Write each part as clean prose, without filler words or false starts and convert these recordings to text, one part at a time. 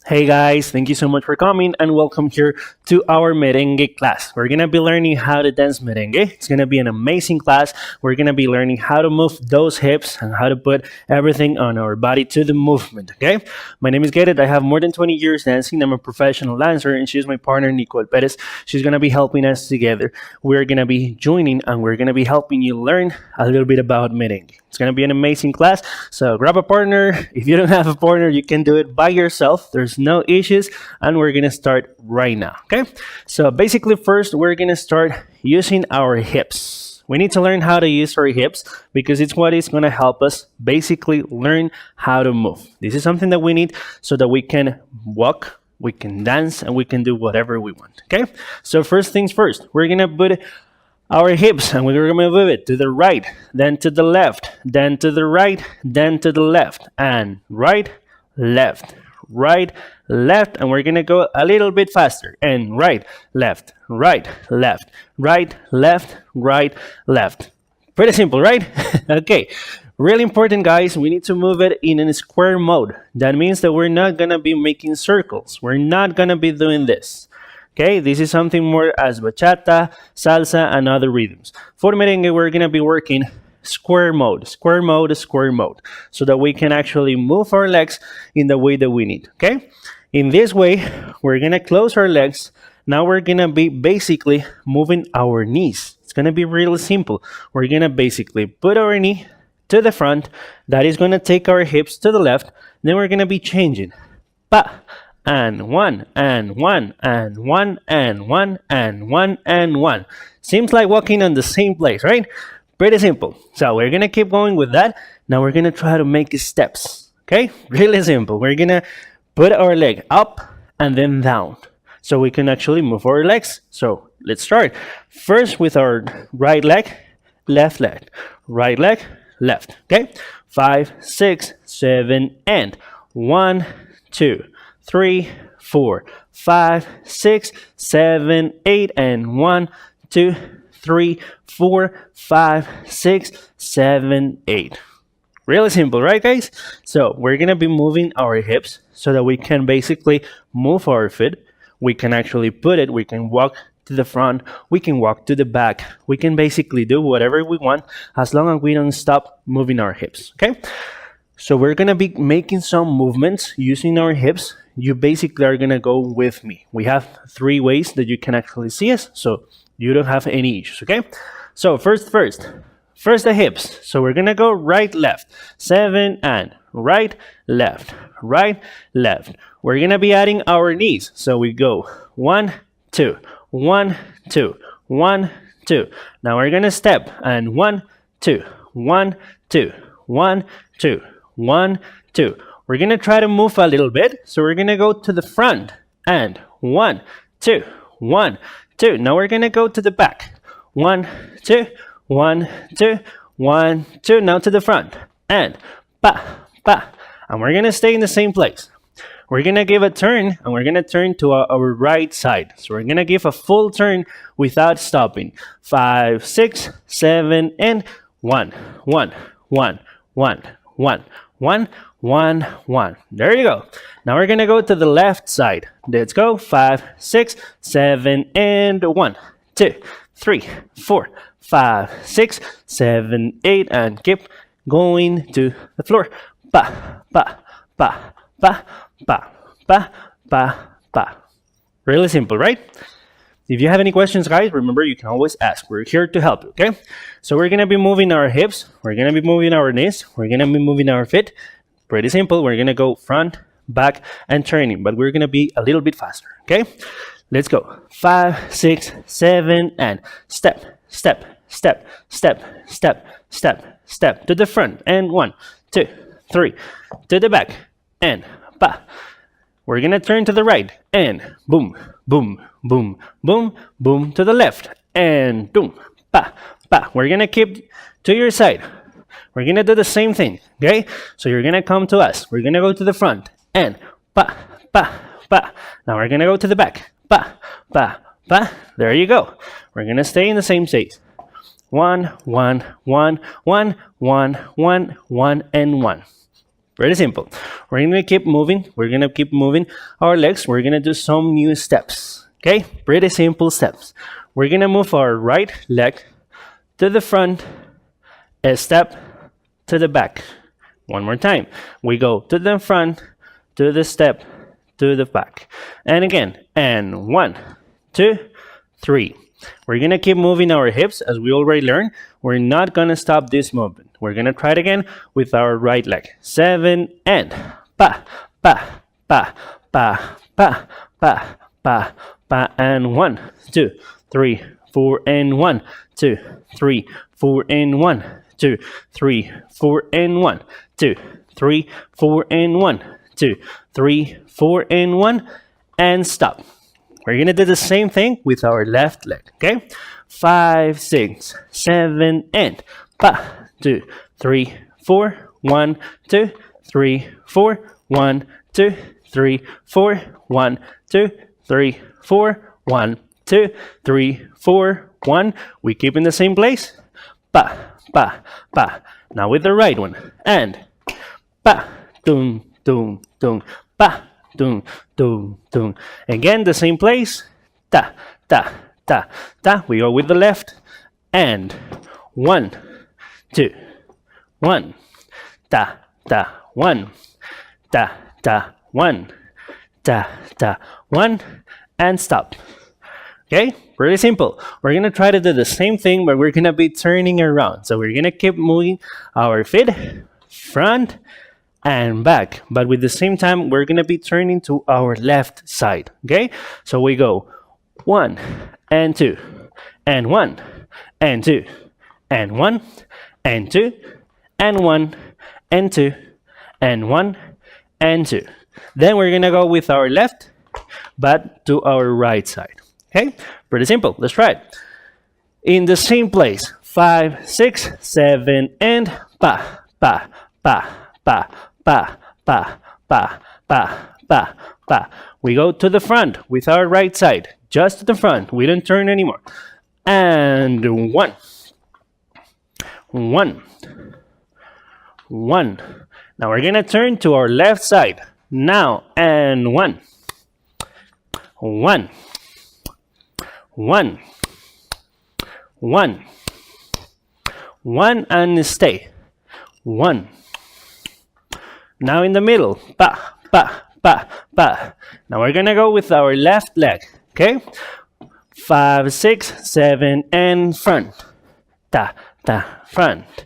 Hey guys, thank you so much for coming and welcome here to our merengue class. We're gonna be learning how to dance merengue. It's gonna be an amazing class. We're gonna be learning how to move those hips and how to put everything on our body to the movement, okay? My name is Garrett. I have more than 20 years dancing. I'm a professional dancer and she's my partner, Nicole Perez. She's gonna be helping us together. We're gonna be joining and we're gonna be helping you learn a little bit about merengue. It's going to be an amazing class, so grab a partner. If you don't have a partner, you can do it by yourself. There's no issues, and we're going to start right now, okay? So basically, first, we're going to start using our hips. We need to learn how to use our hips because it's what is going to help us basically learn how to move. This is something that we need so that we can walk, we can dance, and we can do whatever we want, okay? So first things first, we're going to put our hips and we're going to move it to the right, then to the left, then to the right, then to the left, and right, left, and we're going to go a little bit faster, and right, left, right, left, right, left, right, left. Pretty simple, right? Okay, really important, guys. We need to move it in a square mode. That means that we're not going to be making circles. We're not going to be doing this. Okay, this is something more as bachata, salsa, and other rhythms. For merengue, we're going to be working square mode, so that we can actually move our legs in the way that we need, okay? In this way, we're going to close our legs. Now we're going to be basically moving our knees. It's going to be really simple. We're going to basically put our knee to the front. That is going to take our hips to the left. Then we're going to be changing. Pa. And one, and one, and one, and one, and one, and one. Seems like walking on the same place, right? Pretty simple. So we're going to keep going with that. Now we're going to try to make steps, okay? Really simple. We're going to put our leg up and then down so we can actually move our legs. So let's start. First with our right leg, left leg, right leg, left, okay? 5, 6, 7, and 1, 2, 3, 4, 5, 6, 7, 8, and 1, 2, 3, 4, 5, 6, 7, 8. Really simple, right, guys? So we're going to be moving our hips so that we can basically move our feet. We can actually put it, we can walk to the front, we can walk to the back. We can basically do whatever we want as long as we don't stop moving our hips, okay? So we're going to be making some movements using our hips. You basically are going to go with me. We have 3 ways that you can actually see us, so you don't have any issues, okay? So first the hips. So we're going to go right, left, 7, and right, left, right, left. We're going to be adding our knees. So we go 1, 2, 1, 2, 1, 2. Now we're going to step, and 1, 2, 1, 2, 1, 2, 1, 2. We're going to try to move a little bit. So we're going to go to the front and 1, 2, 1, 2. Now we're going to go to the back. 1, 2, 1, 2, 1, 2. Now to the front and pa, pa. And we're going to stay in the same place. We're going to give a turn and we're going to turn to our right side. So we're going to give a full turn without stopping. 5, 6, 7, and 1, 1, 1, 1, 1, 1, 1, 1. There you go. Now we're going to go to the left side. Let's go. 5, 6, 7, and 1, 2, 3, 4, 5, 6, 7, 8, and keep going to the floor. Pa, pa, pa, pa, pa, pa, pa, pa. Really simple, right? If you have any questions, guys, remember you can always ask. We're here to help you, okay? So we're going to be moving our hips. We're going to be moving our knees. We're going to be moving our feet. Pretty simple. We're going to go front, back, and turning, but we're going to be a little bit faster, okay? Let's go. 5, 6, 7, and step, step, step, step, step, step, step to the front. And 1, 2, 3. To the back, and pa. We're gonna turn to the right, and boom, boom, boom, boom, boom. To the left, and boom, pa, pa. We're gonna keep to your side. We're gonna do the same thing, okay? So you're gonna come to us. We're gonna go to the front, and pa, pa, pa. Now we're gonna go to the back, pa, pa, pa. There you go. We're gonna stay in the same state. 1, 1, 1, 1, 1, 1, 1, and 1. Very simple. We're gonna keep moving. We're gonna keep moving our legs. We're gonna do some new steps. Okay? Pretty simple steps. We're gonna move our right leg to the front, a step to the back. One more time. We go to the front, to the step, to the back. And again. And 1, 2, 3. We're gonna keep moving our hips as we already learned. We're not gonna stop this movement. We're gonna try it again with our right leg. 7 and pa, pa, pa, pa, pa, pa, pa, pa, and 1, 2, 3, 4, and 1, 2, 3, 4, and 1, 2, 3, 4, and 1, 2, 3, 4, and 1, 2, 3, 4, and 1, and stop. We're gonna do the same thing with our left leg, okay? 5, 6, 7, and pa. 2, 3, 4, 1, 2, 3, 4, 1, 2, 3, 4, 1, 2, 3, 4, 1, 2, 3, 4, 1. We keep in the same place. Pa, pa, pa. Now with the right one. And pa, dum, dum, dum, pa, dum, dum, dum. Again, the same place. Ta, ta, ta, ta. We go with the left. And 1, 2, 1, ta, ta, 1, ta, ta, 1, ta, ta, 1, and stop. Okay, pretty simple. We're gonna try to do the same thing, but we're gonna be turning around. So we're gonna keep moving our feet front and back, but with the same time, we're gonna be turning to our left side. Okay, so we go 1 and 2, and 1 and 2, and 1 and 2, and 1 and 2, and 1 and 2. Then we're gonna go with our left, but to our right side. Okay, pretty simple. Let's try it. In the same place. 5, 6, 7, and pa, pa, pa, pa, pa, pa, pa, pa, pa, pa. We go to the front with our right side, just to the front. We don't turn anymore. And 1, 1, 1. Now we're gonna turn to our left side. Now, and 1, 1, 1, 1, 1, and stay. 1. Now in the middle. Pa, pa, pa, pa. Now we're gonna go with our left leg. Okay? 5, 6, 7, and front. Ta, ta, front.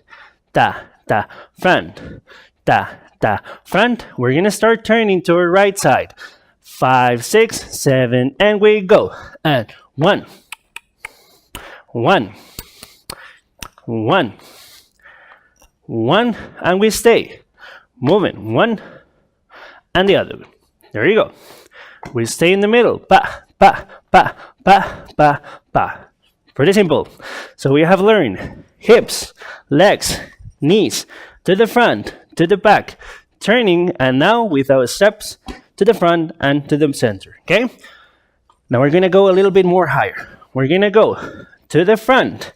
Ta, ta, front. Ta, ta, front. We're gonna start turning to our right side. 5, 6, 7, and we go. And 1, 1, 1, 1, and we stay. Moving 1 and the other. There you go. We stay in the middle. Pa, pa, pa, pa, pa, pa. Pretty simple. So we have learned hips, legs, knees, to the front, to the back, turning, and now with our steps to the front and to the center. Okay? Now we're gonna go a little bit more higher. We're gonna go to the front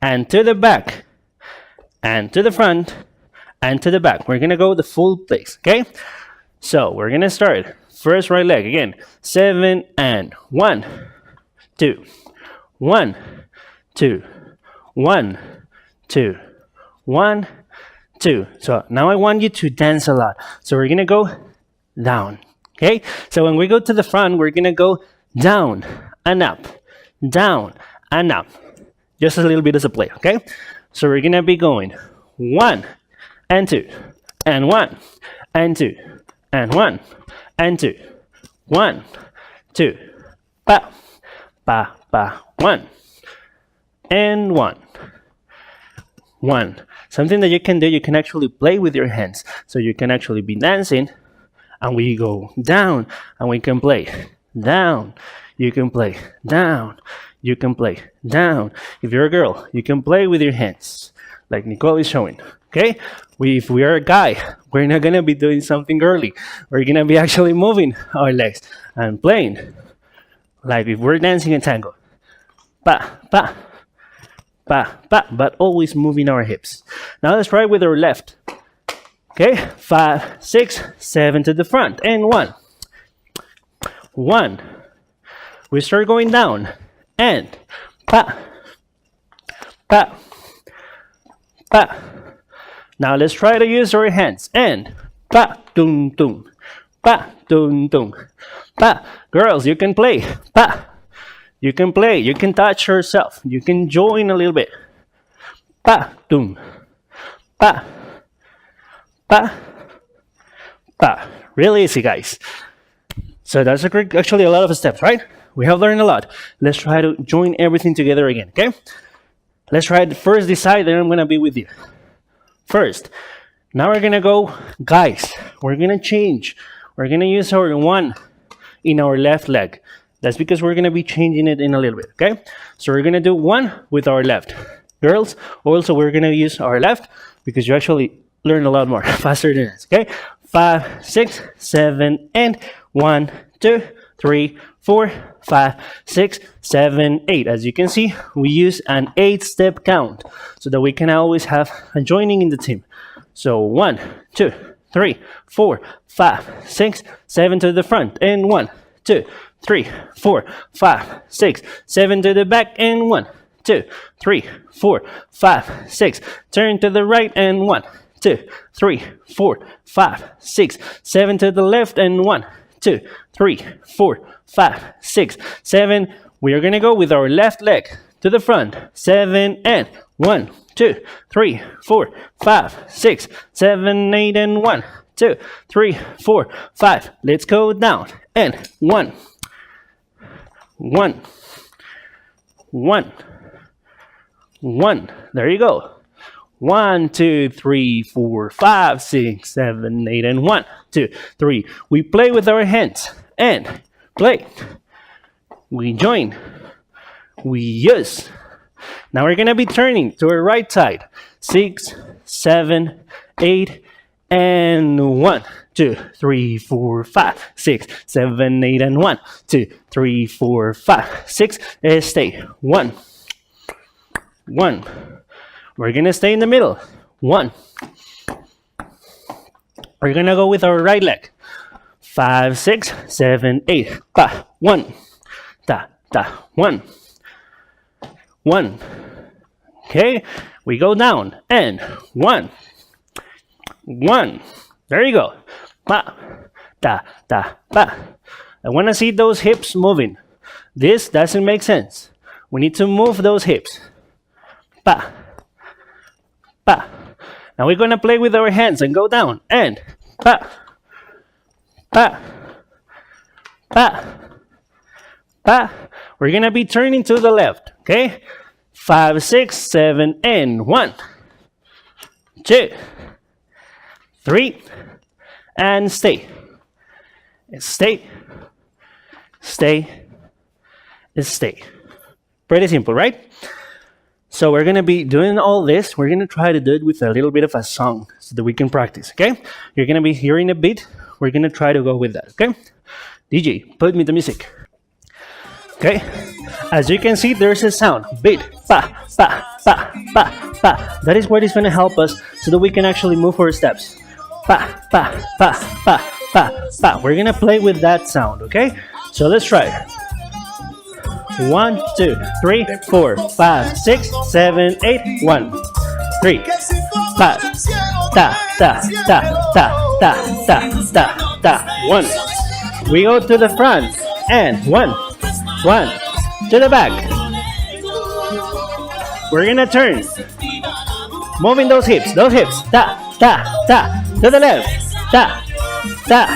and to the back and to the front and to the back. We're gonna go the full place. Okay? So we're gonna start. First right leg again. 7 and 1, 2, 1, 2, 1, 2, 1, 2. So now I want you to dance a lot. So we're gonna go down. Okay? So when we go to the front, we're gonna go down and up, down and up. Just a little bit as a play, okay? So we're gonna be going 1 and 2, and 1 and 2, and 1 and 2, 1, 2, pa, pa, pa, 1, and 1, 1. Something that you can do, you can actually play with your hands. So you can actually be dancing, and we go down, and we can play down. You can play down. You can play down. If you're a girl, you can play with your hands, like Nicole is showing. Okay? If we are a guy, we're not gonna be doing something girly. We're gonna be actually moving our legs and playing, like if we're dancing a tango. Pa, pa, pa, pa, but always moving our hips. Now let's try with our left. Okay, 5, 6, 7 to the front, and 1. 1. We start going down, and pa, pa, pa. Now let's try to use our hands, and pa, dum, dum, pa, dum, dum, pa. Girls, you can play, pa. You can play, you can touch yourself, you can join a little bit. Pa, dum, pa, pa, pa. Really easy, guys. So that's actually a lot of steps, right? We have learned a lot. Let's try to join everything together again, okay? Let's try to first decide that I'm gonna be with you. First, now we're gonna go, guys, we're gonna change. We're gonna use our 1 in our left leg. That's because we're gonna be changing it in a little bit, okay? So we're gonna do 1 with our left. Girls, also we're gonna use our left because you actually learn a lot more faster than us, okay? 5, 6, 7, and 1, 2, 3, 4, 5, 6, 7, 8. As you can see, we use an 8-step count so that we can always have a joining in the team. So 1, 2, 3, 4, 5, 6, 7 to the front, and 1, 2, 3, 4, 5, 6, 7 to the back, and 1, 2, 3, 4, 5, 6. Turn to the right, and 1, 2, 3, 4, 5, 6, 7 to the left, and 1, 2, 3, 4, 5, 6, 7. We are gonna go with our left leg to the front. 7 and 1, 2, 3, 4, 5, 6, 7, 8, and 1, 2, 3, 4, 5. Let's go down. And 1, 1, 1, 1. There you go. 1, 2, 3, 4, 5, 6, 7, 8, and 1, 2, 3. We play with our hands and play. We join. We use. Now we're gonna be turning to our right side. 6, 7, 8, and 1, 2, 3, 4, 5, 6, 7, 8, and 1, 2, 3, 4, 5, 6. Stay. 1, 1. We're gonna stay in the middle. 1. We're gonna go with our right leg. 5, 6, 7, 8. Pa. 1. Ta. Ta. 1. 1. Okay. We go down. And 1. 1. There you go. Pa. Ta. Ta. Pa. I wanna see those hips moving. This doesn't make sense. We need to move those hips. Pa. Pa. Now we're gonna play with our hands and go down. And pa. Pa. Pa. Pa. We're gonna be turning to the left. Okay? 5, 6, 7, and 1, 2, 3, and stay. Stay. Stay. Stay. Pretty simple, right? So we're going to be doing all this. We're going to try to do it with a little bit of a song so that we can practice, okay? You're going to be hearing a beat. We're going to try to go with that, okay? DJ, put me the music. Okay? As you can see, there's a sound. Beat. Pa, pa, pa, pa, pa. That is what is going to help us so that we can actually move our steps. Pa, pa, pa, pa, pa, pa. We're going to play with that sound, okay? So let's try it. 1, 2, 3, 4, 5, 6, 7, 8. 1, 3, 5. Ta, ta, ta, ta, ta, ta, ta, ta. 1. We go to the front. And 1, 1. To the back. We're gonna turn. Moving those hips. Ta, ta, ta. To the left. Ta, ta,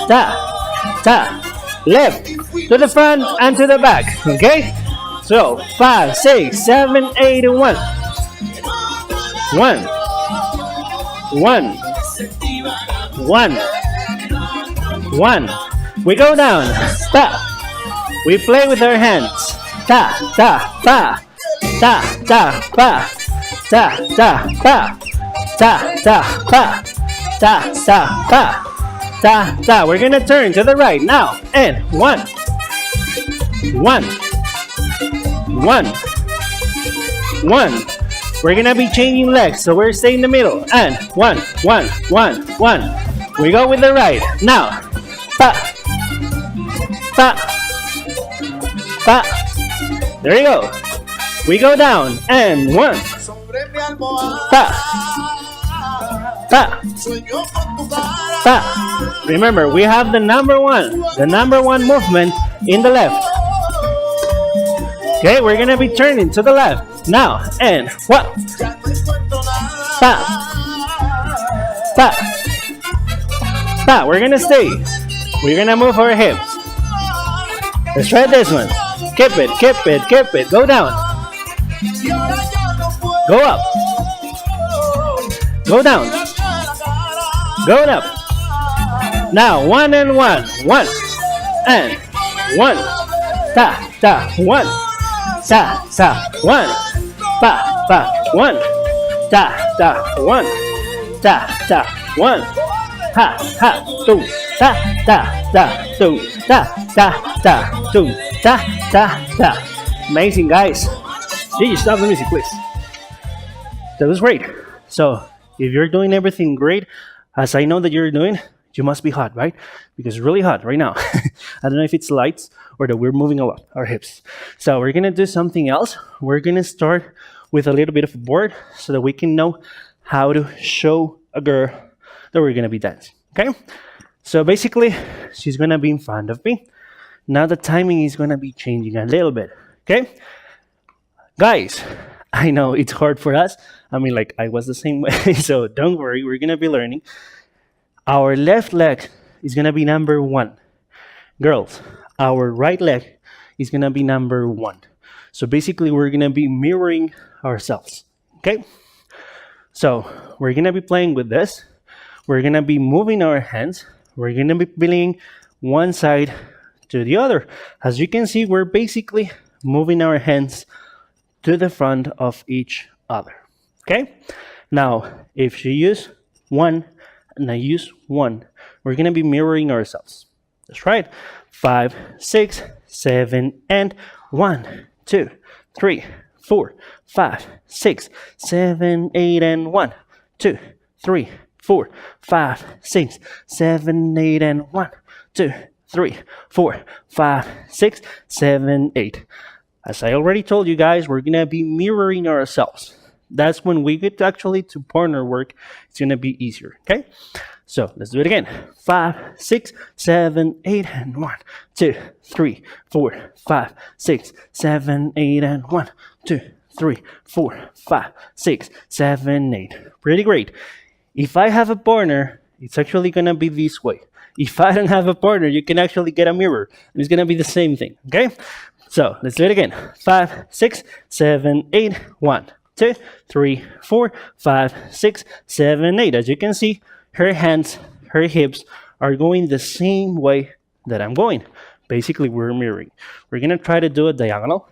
ta, ta. Left to the front and to the back. Okay? So 5, 6, 7, 8, and 1, 1, 1, 1, 1. We go down. Ta. We play with our hands. Ta, ta, pa. Ta, ta, pa. Ta, ta, pa. Ta, ta, pa. Ta, ta, pa. Ta, ta. We're gonna turn to the right now. And 1, 1, 1, 1. We're gonna be changing legs, so we're staying in the middle. And 1, 1, 1, 1. We go with the right. Now, pa, pa, pa. There you go. We go down. And 1, pa, pa, pa. Remember, we have the number one movement in the left. Okay, we're gonna be turning to the left. Now, and 1, pa, pa, pa. We're gonna stay. We're gonna move our hips. Let's try this one. Keep it, keep it, keep it. Go down. Go up. Go down. Go up. Now, 1 and 1. 1 and 1. Ta, ta, 1. Ta, ta, 1. Pa, pa, 1. Ta, ta, 1. Ta, ta, 1. Ha, ha, 2. Ta, ta, ta, 2. Ta, ta, ta, 2. Ta, ta, ta. Amazing, guys. Gigi, stop the music, please. That was great. So, if you're doing everything great, as I know that you're doing, you must be hot, right? Because it's really hot right now. I don't know if it's lights or that we're moving a lot, our hips. So we're going to do something else. We're going to start with a little bit of a board so that we can know how to show a girl that we're going to be dancing, okay? So basically, she's going to be in front of me. Now the timing is going to be changing a little bit, okay? Guys, I know it's hard for us. I mean, like, I was the same way, so don't worry. We're going to be learning. Our left leg is going to be number 1. Girls, our right leg is going to be number 1. So basically, we're going to be mirroring ourselves, okay? So we're going to be playing with this. We're going to be moving our hands. We're going to be pulling one side to the other. As you can see, we're basically moving our hands to the front of each other, okay? Now, if she use 1 and I use 1, we're going to be mirroring ourselves. That's right. 5, 6, 7, and 1, 2, 3, 4, 5, 6, 7, 8, and 1, 2, 3, 4, 5, 6, 7, 8, and 1, 2, 3, 4, 5, 6, 7, 8. As I already told you guys, we're going to be mirroring ourselves. That's when we get actually to partner work. It's going to be easier, okay? So let's do it again. 5, 6, 7, 8, and 1, 2, 3, 4, 5, 6, 7, 8, and 1, 2, 3, 4, 5, 6, 7, 8. Pretty great. If I have a partner, it's actually going to be this way. If I don't have a partner, you can actually get a mirror. And it's going to be the same thing, okay? So let's do it again. 5, 6, 7, 8, 1, 2, 3, 4, 5, 6, 7, 8. As you can see, her hands, her hips are going the same way that I'm going. Basically, we're mirroring. We're going to try to do a diagonal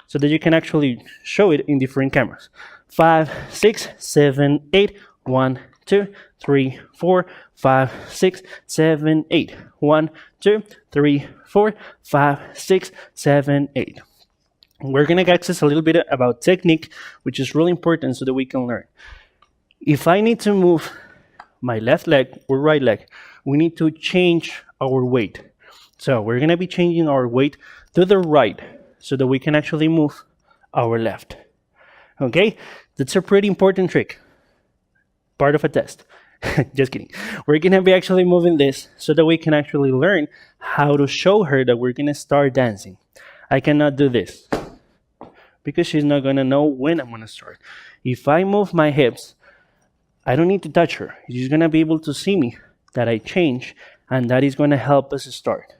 so that you can actually show it in different cameras. 5, 6, 7, 8, 1, 2, 3, 4, 5, 6, 7, 8. 1, 2, 3, 4, 5, 6, 7, 8. We're going to access a little bit about technique, which is really important so that we can learn. If I need to move my left leg or right leg, we need to change our weight. So we're going to be changing our weight to the right so that we can actually move our left. Okay? That's a pretty important trick. Part of a test. Just kidding. We're going to be actually moving this so that we can actually learn how to show her that we're going to start dancing. I cannot do this because she's not going to know when I'm going to start. If I move my hips, I don't need to touch her. She's going to be able to see me that I change, and that is going to help us start.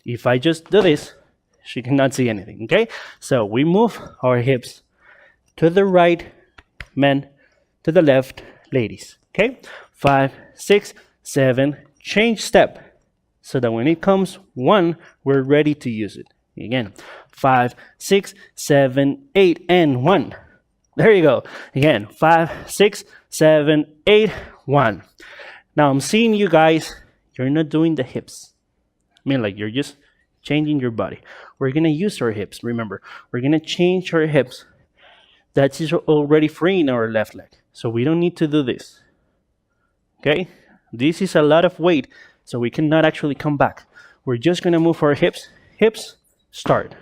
If I just do this, she cannot see anything, okay? So we move our hips to the right, men. To the left, ladies. Okay? 5, 6, 7, change step. So that when it comes 1, we're ready to use it. Again, 5, 6, 7, 8, and 1. There you go. Again, 5, 6, 7, 8, 1. Now I'm seeing you guys, you're not doing the hips. I mean, like you're just changing your body. We're going to use our hips. Remember, we're going to change our hips. That is already free in our left leg. So we don't need to do this. Okay? This is a lot of weight, so we cannot actually come back. We're just going to move our hips. Hips, start.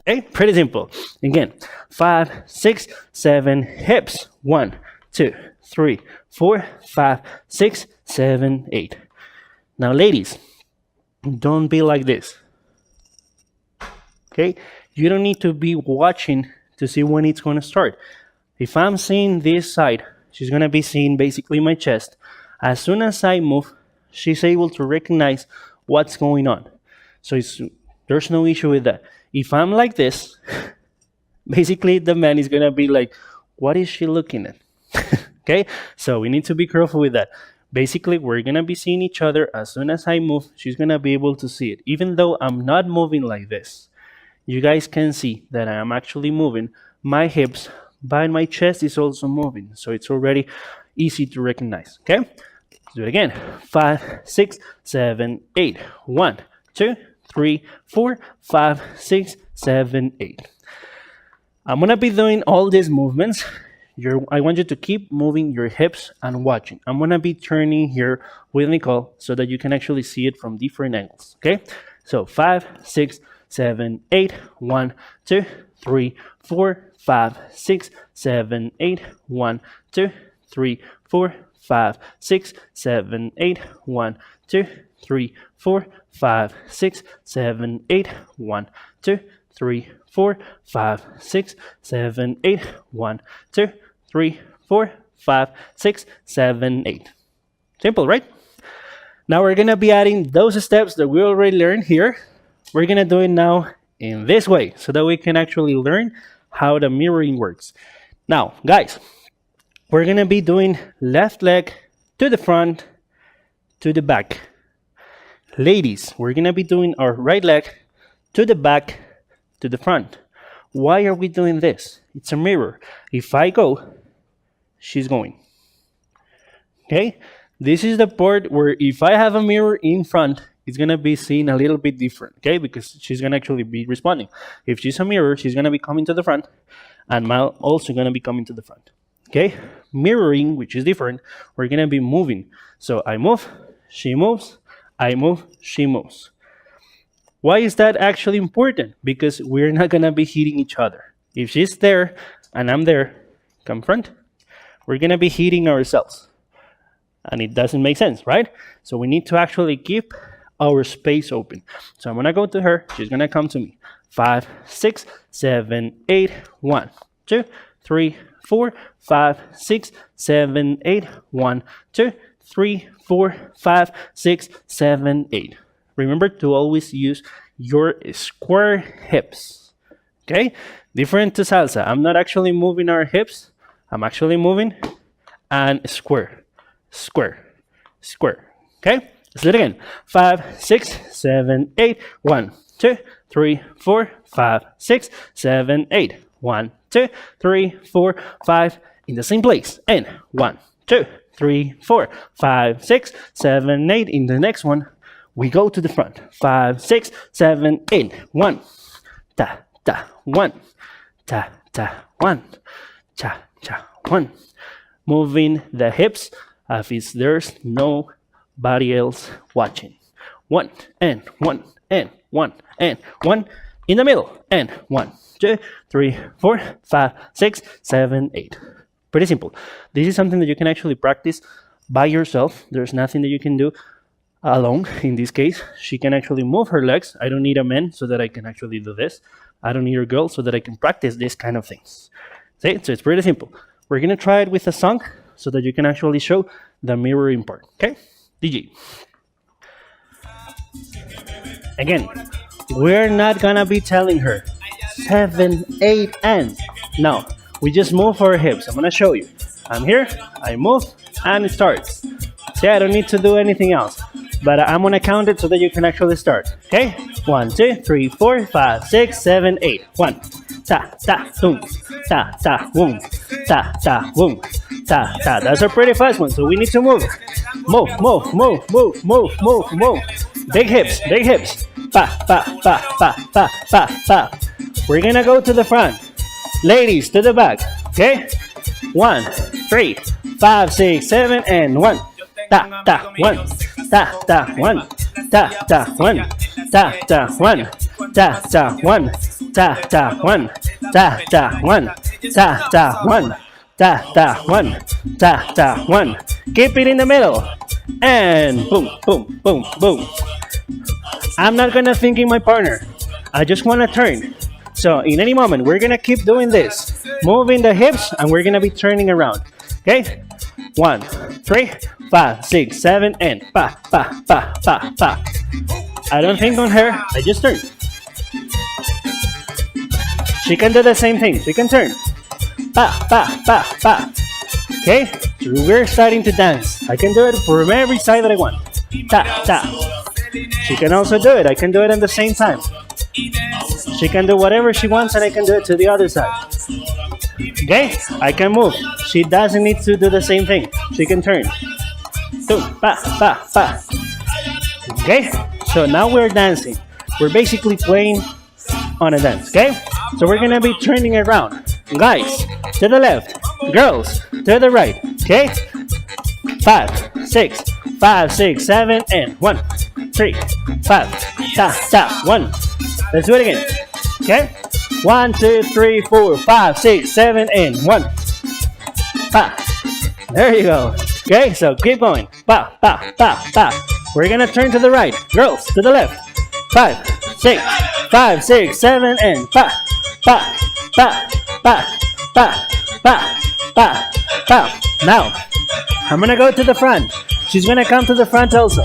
Okay? Pretty simple. Again, 5, 6, 7, hips. 1, 2, 3, 4, 5, 6, 7, 8. Now, ladies, don't be like this. Okay? You don't need to be watching to see when it's going to start. If I'm seeing this side, she's going to be seeing basically my chest. As soon as I move, she's able to recognize what's going on. So there's no issue with that. If I'm like this, basically the man is going to be like, what is she looking at? Okay? So we need to be careful with that. Basically, we're going to be seeing each other. As soon as I move, she's going to be able to see it. Even though I'm not moving like this, you guys can see that I am actually moving my hips, but my chest is also moving. So it's already easy to recognize. Okay? Let's do it again. 5, 6, 7, 8. 1, 2, 3, 4, 5, 6, 7, 8. I'm going to be doing all these movements. I want you to keep moving your hips and watching. I'm going to be turning here with Nicole so that you can actually see it from different angles. Okay? So 5, 6, 7, 8. 1, 2, 3, 4, 5, 6, 7, 8. 1, 2, 3, 4, 5, 6, 7, 8. 1, 2, 3, 4, 5, 6, 7, 8. 1, 2, 3, 4, 5, 6, 7, 8. 1, 2, 3, 4, 5, 6, 7, 8. Simple, right? Now we're going to be adding those steps that we already learned here. We're going to do it now in this way so that we can actually learn how the mirroring works. Now, guys, we're going to be doing left leg to the front, to the back. Ladies, we're going to be doing our right leg to the back, to the front. Why are we doing this? It's a mirror. If I go, she's going. Okay? This is the part where if I have a mirror in front, it's going to be seen a little bit different, okay? Because she's going to actually be responding. If she's a mirror, she's going to be coming to the front, and I'm also going to be coming to the front, okay? Mirroring, which is different, we're going to be moving. So I move, she moves, I move, she moves. Why is that actually important? Because we're not going to be hitting each other. If she's there and I'm there, come front, we're going to be hitting ourselves. And it doesn't make sense, right? So we need to actually keep our space open. So I'm going to go to her. She's going to come to me. 5, 6, 7, 8. 1, 2, 3, 4, 5, 6, 7, 8. 1, 2, 3, 4, 5, 6, 7, 8. Remember to always use your square hips. Okay? Different to salsa. I'm not actually moving our hips. I'm actually moving and square, square, square. Okay? Let's do it again. 5, 6, 7, 8. 1, 2, 3, 4, 5, 6, 7, 8. 1, 2, 3, 4, 5. In the same place. And 1, 2, 3, 4, 5, 6, 7, 8. In the next one, we go to the front. 5, 6, 7, 8. 1. Ta, ta, 1. Ta, ta, 1. Cha, cha, 1. Moving the hips as if there's nobody else watching. 1 and 1 and 1 and 1 in the middle. And 1, 2, 3, 4, 5, 6, 7, 8. Pretty simple. This is something that you can actually practice by yourself. There's nothing that you can do alone. In this case, she can actually move her legs. I don't need a man so that I can actually do this. I don't need a girl so that I can practice this kind of things. See? So it's pretty simple. We're going to try it with a song so that you can actually show the mirroring part. Okay? DJ. Again, we're not going to be telling her 7, 8, and. No. We just move our hips. I'm gonna show you. I'm here, I move, and it starts. See, I don't need to do anything else. But I'm gonna count it so that you can actually start. Okay? 1, 2, 3, 4, 5, 6, 7, 8. 1. Ta ta boom. Ta ta boom. Ta ta boom. Ta ta. That's a pretty fast one, so we need to move. Move, move, move, move, move, move, move. Big hips, big hips. Pa pa pa pa pa pa pa. We're gonna go to the front. Ladies, to the back. Okay? 1, 3, 5, 6, 7, and 1. Ta ta 1. Ta ta 1. Ta ta 1. Ta ta 1. Ta ta 1. Ta ta 1. Ta ta 1. Ta ta 1. Ta ta 1. Ta ta 1. Keep it in the middle. And boom, boom, boom, boom. I'm not gonna think in my partner. I just wanna turn. So in any moment, we're gonna keep doing this. Moving the hips, and we're gonna be turning around. Okay? 1, 3, 5, 6, 7, and pa, pa, pa, pa, pa. I don't think on her, I just turn. She can do the same thing. She can turn. Pa, pa, pa, pa. Okay? So we're starting to dance. I can do it from every side that I want. Ta, ta. She can also do it. I can do it at the same time. She can do whatever she wants, and I can do it to the other side. Okay? I can move. She doesn't need to do the same thing. She can turn. Boom, pa, pa, pa. Okay? So now we're dancing. We're basically playing on a dance. Okay? So we're gonna be turning around. Guys, to the left. Girls, to the right. Okay? 5, 6, 5, 6, 7, and 1, 3, 5. Ta, ta, 1. Let's do it again. Okay? 1, 2, 3, 4, 5, 6, 7, and 1. Pa. There you go. Okay, so keep going. Pa, pa, pa, pa. We're gonna turn to the right. Girls, to the left. 5, 6, 5, 6, 7, and pa, pa, pa, pa, pa, pa, pa, pa. Now, I'm gonna go to the front. She's gonna come to the front also.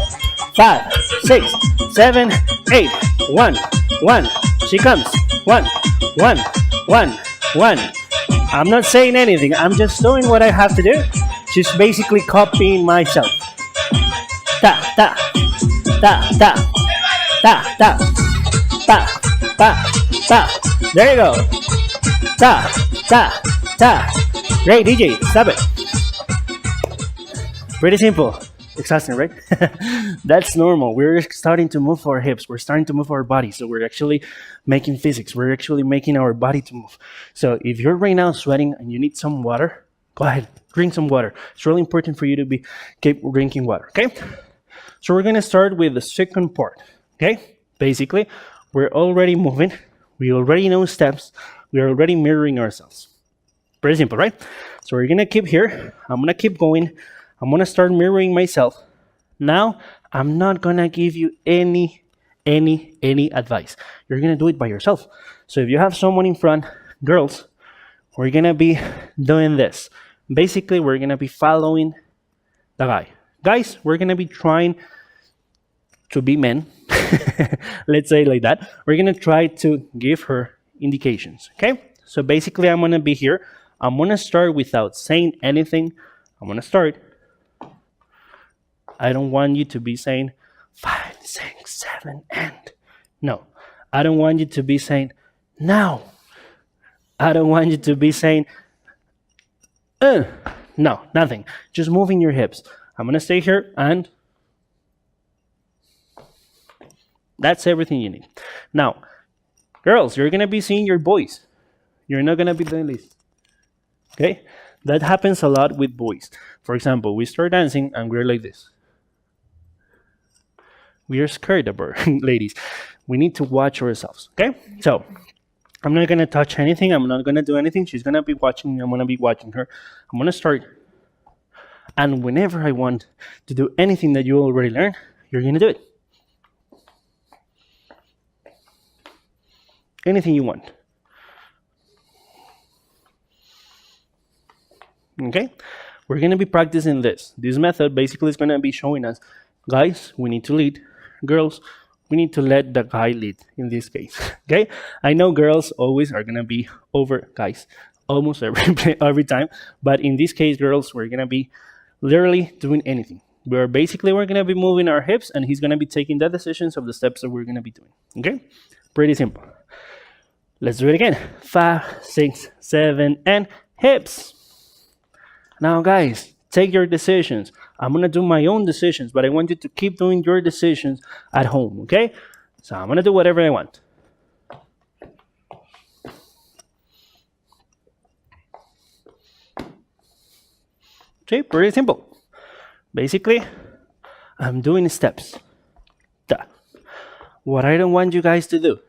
5, 6, 7, 8. 1, 1. She comes. 1, 1, 1, 1. I'm not saying anything. I'm just doing what I have to do. She's basically copying myself. Ta, ta, ta, ta, ta, ta, ta, ta, ta. There you go. Ta, ta, ta. Great, DJ. Stop it. Pretty simple. Exhausting, right? That's normal. We're starting to move our hips. We're starting to move our body. So we're actually making physics. We're actually making our body to move. So if you're right now sweating and you need some water, go ahead, drink some water. It's really important for you to keep drinking water, okay? So we're gonna start with the second part, okay? Basically, we're already moving. We already know steps. We are already mirroring ourselves. Pretty simple, right? So we're gonna keep here. I'm gonna keep going. I'm gonna start mirroring myself. Now, I'm not gonna give you any advice. You're gonna do it by yourself. So if you have someone in front, girls, we're gonna be doing this. Basically, we're gonna be following the guy. Guys, we're gonna be trying to be men. Let's say it like that. We're gonna try to give her indications, okay? So basically, I'm gonna be here. I'm gonna start without saying anything. I'm gonna start. I don't want you to be saying 5, 6, 7, and. No. I don't want you to be saying now. I don't want you to be saying no, nothing. Just moving your hips. I'm gonna stay here, and that's everything you need. Now, girls, you're gonna be seeing your boys. You're not gonna be doing this. Okay? That happens a lot with boys. For example, we start dancing and we're like this. We are scared of her, ladies. We need to watch ourselves, okay? So, I'm not going to touch anything. I'm not going to do anything. She's going to be watching me. I'm going to be watching her. I'm going to start. And whenever I want to do anything that you already learned, you're going to do it. Anything you want. Okay? We're going to be practicing this. This method basically is going to be showing us, guys, we need to lead. Girls, we need to let the guy lead in this case. Okay? I know girls always are going to be over guys, almost every time. But in this case, girls, we're gonna be literally doing anything. We're gonna be moving our hips, and he's gonna be taking the decisions of the steps that we're gonna be doing. Okay, pretty simple. Let's do it again. 5, 6, 7, and hips. Now, guys, take your decisions. I'm gonna do my own decisions, but I want you to keep doing your decisions at home. Okay, so I'm gonna do whatever I want. Okay, pretty simple. Basically, I'm doing steps. Duh. What I don't want you guys to do.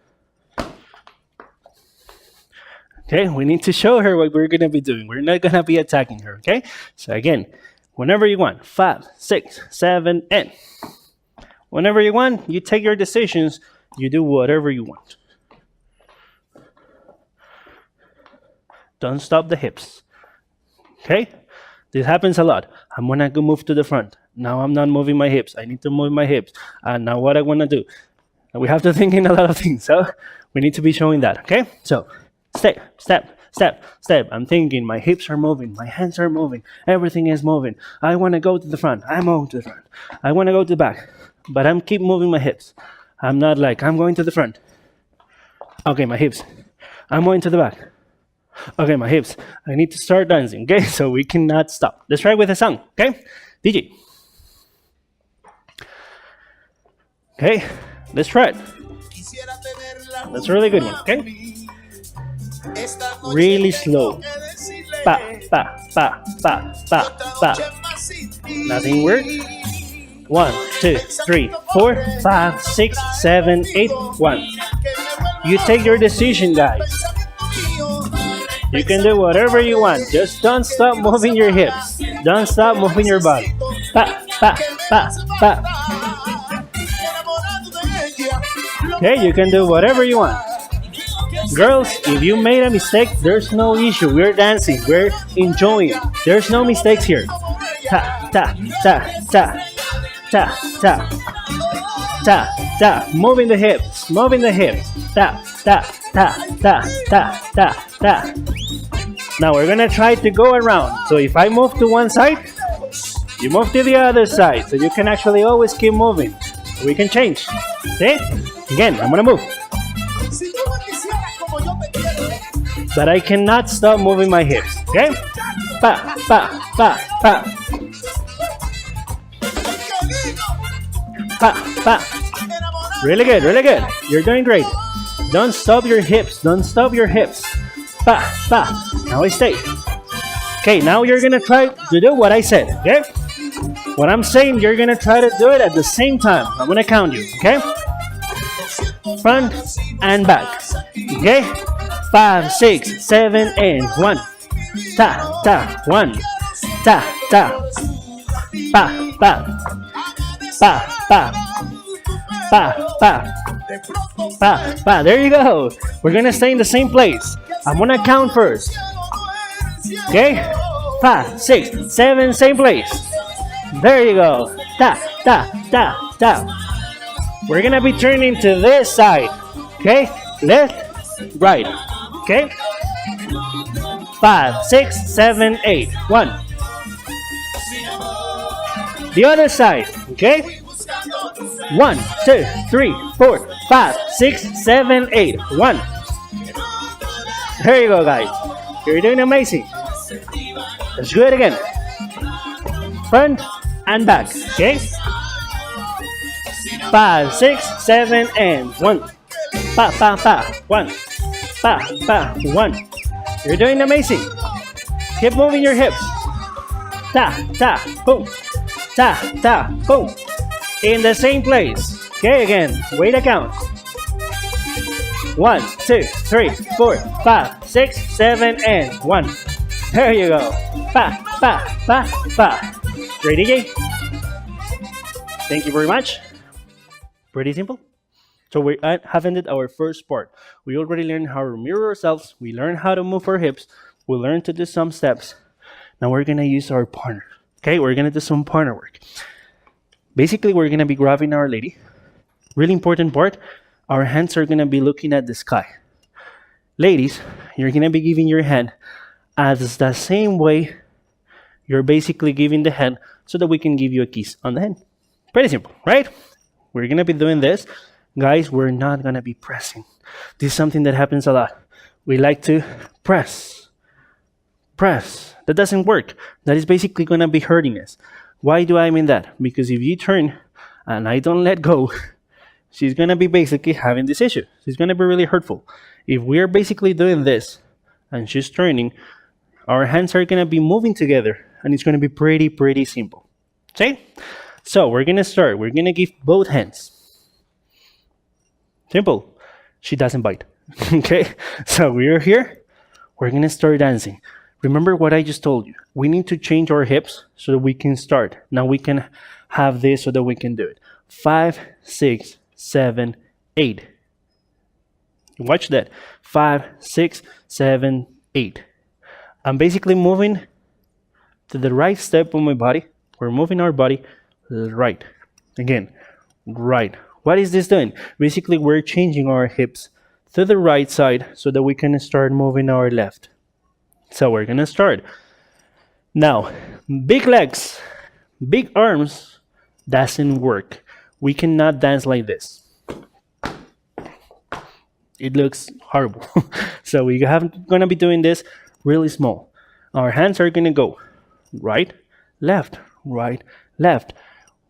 Okay, we need to show her what we're going to be doing. We're not going to be attacking her, okay? So again, whenever you want, 5, 6, 7, and. Whenever you want, you take your decisions, you do whatever you want. Don't stop the hips, okay? This happens a lot. I'm gonna go move to the front. Now I'm not moving my hips. I need to move my hips. And now what I wanna do? We have to think in a lot of things, so we need to be showing that, okay? So, step, step, step, step. I'm thinking my hips are moving, my hands are moving, everything is moving. I wanna go to the front. I'm moving to the front. I wanna go to the back, but I'm keep moving my hips. I'm not like, I'm going to the front. Okay, my hips. I'm going to the back. Okay, my hips. I need to start dancing, okay? So we cannot stop. Let's try with a song, okay? DJ. Okay, let's try it. That's a really good one, okay? Really slow. Pa, pa, pa, pa, pa, pa. Nothing weird. 1, 2, 3, 4, 5, 6, 7, 8, 1. You take your decision, guys. You can do whatever you want. Just don't stop moving your hips. Don't stop moving your body. Pa, pa, pa, pa. Okay, you can do whatever you want. Girls, if you made a mistake, there's no issue. We're dancing. We're enjoying. There's no mistakes here. Ta, ta, ta, ta, ta, ta, ta, ta. Moving the hips. Moving the hips. Ta, ta, ta, ta, ta, ta, ta. Now we're gonna try to go around. So if I move to one side, you move to the other side. So you can actually always keep moving. We can change. See? Again, I'm gonna move. But I cannot stop moving my hips. Okay? Pa, pa, pa, pa. Pa, pa. Really good, really good. You're doing great. Don't stop your hips. Don't stop your hips. Pa, pa. Now I stay. Okay, now you're gonna try to do what I said, okay? What I'm saying, you're gonna try to do it at the same time. I'm gonna count you, okay? Front and back, okay? 5, 6, 7, and 1. Ta, ta, 1. Ta, ta. Pa, pa. Pa, pa. Pa, pa. Pa, pa. There you go. We're gonna stay in the same place. I'm gonna count first. Okay? 5, 6, 7, same place. There you go. Ta, ta, ta, ta. We're gonna be turning to this side. Okay? Left, right. Okay? 5, 6, 7, 8. 1. The other side. Okay? 1, 2, 3, 4, 5, 6, 7, 8. 1. There you go, guys. You're doing amazing. Let's do it again. Front and back. Okay? 5, 6, 7, and 1. Pa, pa, pa. 1. Pa, pa. 1. You're doing amazing. Keep moving your hips. Ta, ta, boom. Ta, ta, boom. In the same place. Okay, again. Wait a count. 1, 2, 3, 4, 5, 6, 7, and 1. There you go. Pa, pa, pa, pa. Ready, DJ? Thank you very much. Pretty simple. So we have ended our first part. We already learned how to mirror ourselves. We learned how to move our hips. We learned to do some steps. Now we're going to use our partner. Okay, we're going to do some partner work. Basically, we're going to be grabbing our lady. Really important part. Our hands are going to be looking at the sky. Ladies, you're going to be giving your hand As the same way, you're basically giving the hand so that we can give you a kiss on the hand. Pretty simple, right? We're going to be doing this. Guys, we're not going to be pressing. This is something that happens a lot. We like to press. That doesn't work. That is basically going to be hurting us. Why do I mean that? Because if you turn and I don't let go, she's going to be basically having this issue. She's going to be really hurtful. If we're basically doing this and she's turning, our hands are going to be moving together and it's going to be pretty simple. Okay? So we're going to start. We're going to give both hands. Simple. She doesn't bite. Okay? So we're here. We're going to start dancing. Remember what I just told you. We need to change our hips so that we can start. Now we can have this so that we can do it. 5, 6, 7, 8. Watch that. 5, 6, 7, 8. I'm basically moving to the right step of my body. We're moving our body right. Again, right. What is this doing? Basically, we're changing our hips to the right side so that we can start moving our left. So we're going to start. Now, big legs, big arms doesn't work. We cannot dance like this. It looks horrible. So we have going to be doing this really small. Our hands are going to go right, left, right, left.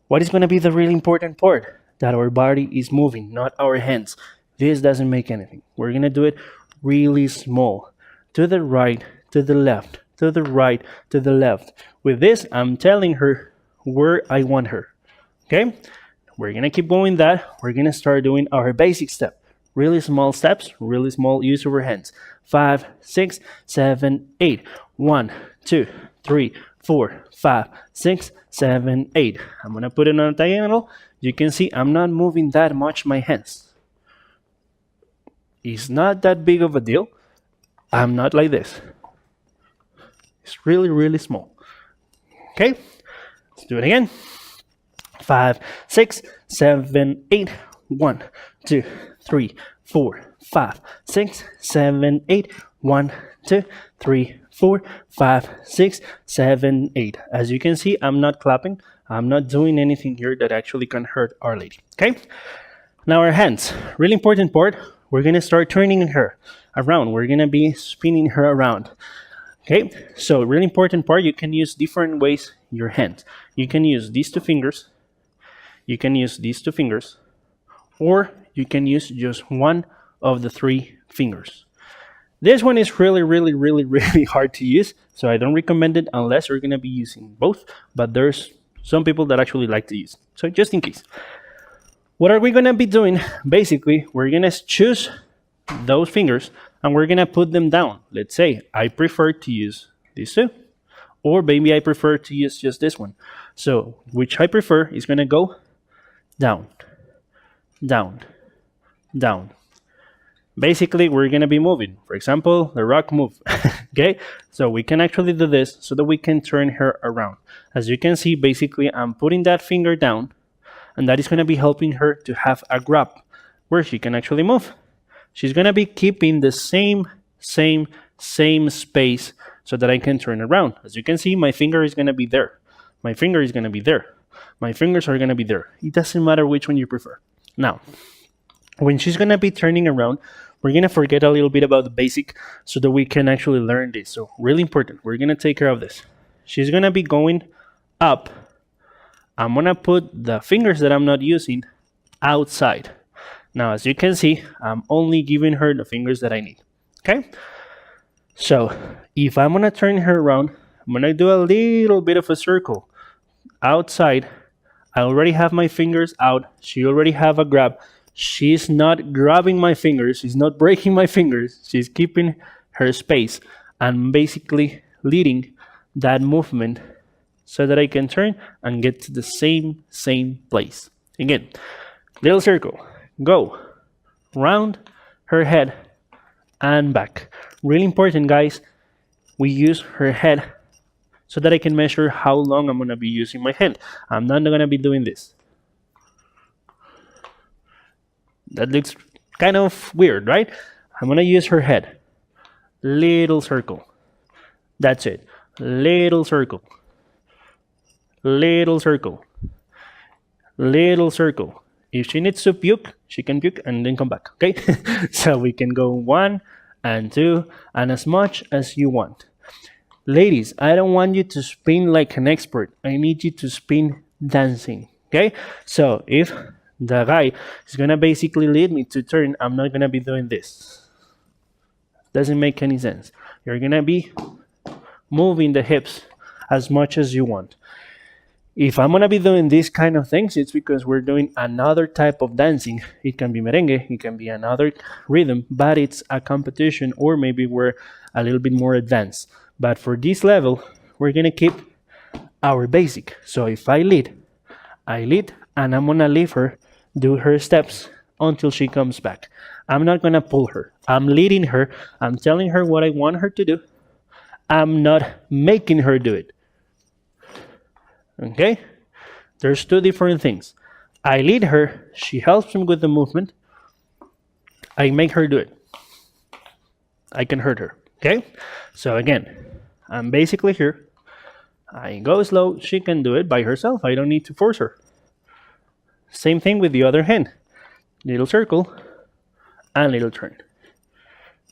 What is going to be the really important part? That our body is moving, not our hands. This doesn't make anything. We're going to do it really small. To the right, to the left, to the right, to the left. With this, I'm telling her where I want her. Okay? We're going to keep going that. We're going to start doing our basic step. Really small steps, really small use of our hands. 5, 6, 7, 8. 1, 2, 3, 4, 5, 6, 7, 8. I'm going to put it on a diagonal. You can see I'm not moving that much my hands. It's not that big of a deal. I'm not like this. It's really small. Okay? Let's do it again. 5, 6, 7, 8. 1, 2, 3, 4, 5, 6, 7, 8. 1, 2, 3, 4, 5, 6, 7, 8. As you can see, I'm not clapping. I'm not doing anything here that actually can hurt Our Lady. Okay? Now our hands. Really important part. We're going to start turning her around. We're going to be spinning her around. Okay? So really important part. You can use different ways your hands. You can use these two fingers. You can use these two fingers. Or you can use just one of the 3 fingers. This one is really hard to use, so I don't recommend it unless you're going to be using both, but there's some people that actually like to use. So just in case. What are we going to be doing? Basically, we're going to choose those fingers and we're going to put them down. Let's say I prefer to use these two, or maybe I prefer to use just this one. So which I prefer is going to go down, down, down. Basically, we're going to be moving. For example, the rock move. Okay? So we can actually do this so that we can turn her around. As you can see, basically, I'm putting that finger down, and that is going to be helping her to have a grab where she can actually move. She's going to be keeping the same space so that I can turn around. As you can see, my finger is going to be there. My finger is going to be there. My fingers are going to be there. It doesn't matter which one you prefer. Now, when she's going to be turning around, we're going to forget a little bit about the basic so that we can actually learn this. So really important. We're going to take care of this. She's going to be going up. I'm going to put the fingers that I'm not using outside. Now, as you can see, I'm only giving her the fingers that I need. Okay? So if I'm going to turn her around, I'm going to do a little bit of a circle outside. I already have my fingers out. She already have a grab. She's not grabbing my fingers. She's not breaking my fingers. She's keeping her space and basically leading that movement so that I can turn and get to the same place. Again, little circle. Go. Round her head and back. Really important, guys. We use her head so that I can measure how long I'm going to be using my hand. I'm not going to be doing this. That looks kind of weird, right? I'm going to use her head. Little circle. That's it. Little circle, little circle, little circle. If she needs to puke, she can puke and then come back. Okay? So we can go 1 and 2 and as much as you want. Ladies, I don't want you to spin like an expert. I need you to spin dancing. Okay? So if the guy is gonna basically lead me to turn, I'm not gonna be doing this. Doesn't make any sense. You're gonna be moving the hips as much as you want. If I'm gonna be doing these kind of things, it's because we're doing another type of dancing. It can be merengue, it can be another rhythm, but it's a competition, or maybe we're a little bit more advanced. But for this level, we're gonna keep our basic. So if I lead, and I'm gonna leave her do her steps until she comes back. I'm not gonna pull her. I'm leading her. I'm telling her what I want her to do. I'm not making her do it. Okay? There's two different things. I lead her, she helps me with the movement. I make her do it. I can hurt her. Okay? So again, I'm basically here. I go slow, she can do it by herself. I don't need to force her. Same thing with the other hand. Little circle and little turn.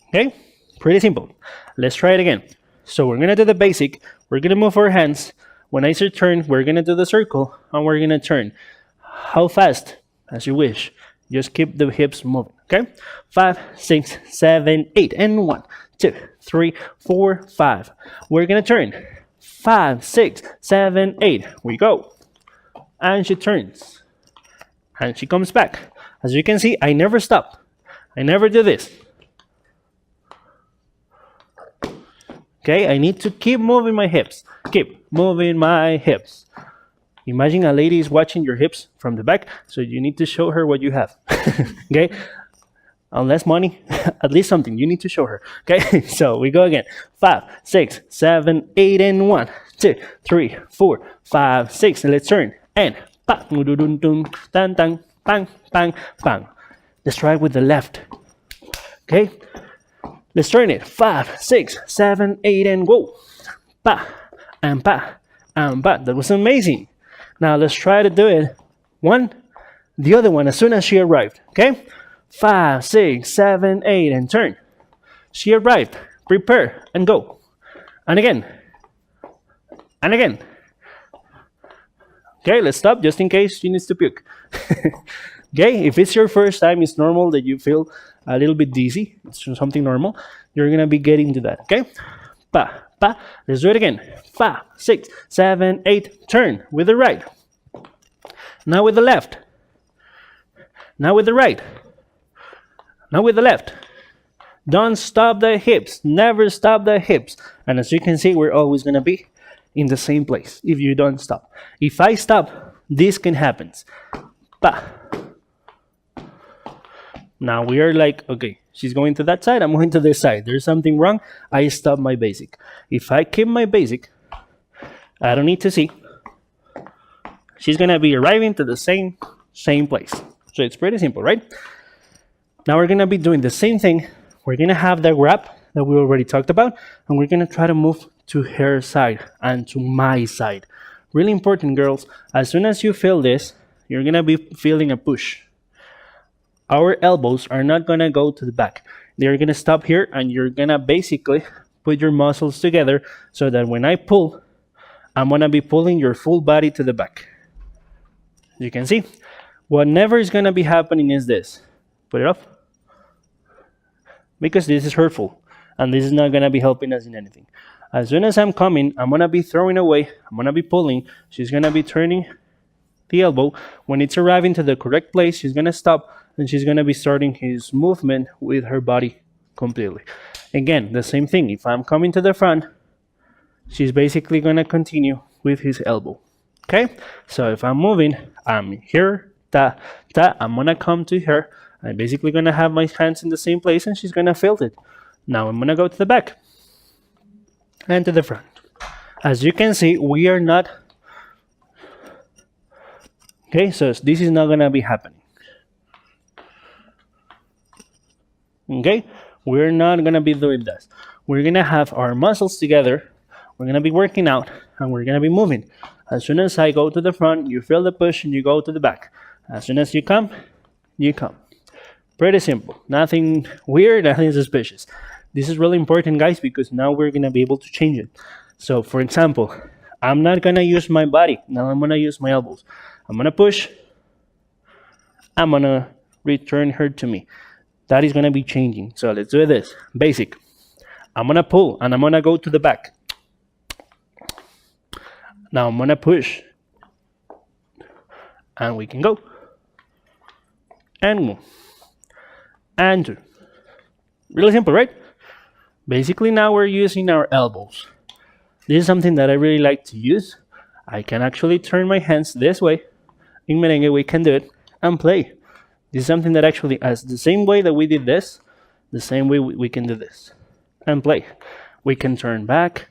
Okay? Pretty simple. Let's try it again. So we're gonna do the basic. We're gonna move our hands. When I say turn, we're gonna do the circle and we're gonna turn. How fast? As you wish. Just keep the hips moving. Okay? 5, 6, 7, 8. And 1, 2, 3, 4, 5. We're gonna turn. 5, 6, 7, 8. We go. And she turns. And she comes back. As you can see, I never stop. I never do this. Okay, I need to keep moving my hips. Keep moving my hips. Imagine a lady is watching your hips from the back, so you need to show her what you have. Okay? Unless money, at least something. You need to show her. Okay? So we go again. 5, 6, 7, 8, and 1, 2, 3, 4, 5, 6. Let's turn. And pa, dun, dun, tan, tan, bang, bang, bang. Let's try with the left. Okay? Let's turn it. 5, 6, 7, 8, and go. Pa, and pa, and pa. That was amazing. Now let's try to do it. One, the other one as soon as she arrived. Okay? 5, 6, 7, 8, and turn. She arrived. Prepare and go. And again. And again. Okay, let's stop just in case she needs to puke. Okay, if it's your first time, it's normal that you feel a little bit dizzy. It's something normal. You're gonna be getting to that. Okay? Pa, pa. Let's do it again. 5, 6, 7, 8. Turn with the right. Now with the left. Now with the right. Now with the left. Don't stop the hips. Never stop the hips. And as you can see, we're always gonna be in the same place if you don't stop. If I stop, this can happen. Pa. Now we are like, okay, she's going to that side, I'm going to this side. There's something wrong, I stop my basic. If I keep my basic, I don't need to see. She's gonna be arriving to the same place. So it's pretty simple, right? Now we're gonna be doing the same thing. We're gonna have the grab that we already talked about, and we're gonna try to move to her side and to my side. Really important, girls. As soon as you feel this, you're gonna be feeling a push. Our elbows are not gonna go to the back. They're gonna stop here, and you're gonna basically put your muscles together so that when I pull, I'm gonna be pulling your full body to the back. You can see. What never is gonna be happening is this. Put it off. Because this is hurtful, and this is not gonna be helping us in anything. As soon as I'm coming, I'm gonna be throwing away, I'm gonna be pulling, she's gonna be turning the elbow. When it's arriving to the correct place, she's gonna stop, and she's gonna be starting his movement with her body completely. Again, the same thing. If I'm coming to the front, she's basically gonna continue with his elbow. Okay? So if I'm moving, I'm here, ta, ta, I'm gonna come to her. I'm basically gonna have my hands in the same place, and she's gonna feel it. Now I'm gonna go to the back and to the front. As you can see, we are not. Okay, so this is not gonna be happening. Okay, we're not gonna be doing this. We're gonna have our muscles together. We're going to be working out and we're going to be moving. As soon as I go to the front, you feel the push and you go to the back. As soon as you come, you come. Pretty simple. Nothing weird, nothing suspicious. This is really important, guys, because now we're going to be able to change it. So, for example, I'm not going to use my body. Now I'm going to use my elbows. I'm going to push. I'm going to return her to me. That is going to be changing. So let's do this. Basic. I'm going to pull and I'm going to go to the back. Now I'm going to push. And we can go. And move. And two. Really simple, right? Basically now we're using our elbows. This is something that I really like to use. I can actually turn my hands this way. In merengue we can do it and play. This is something that actually, as the same way that we did this, the same way we can do this and play. We can turn back.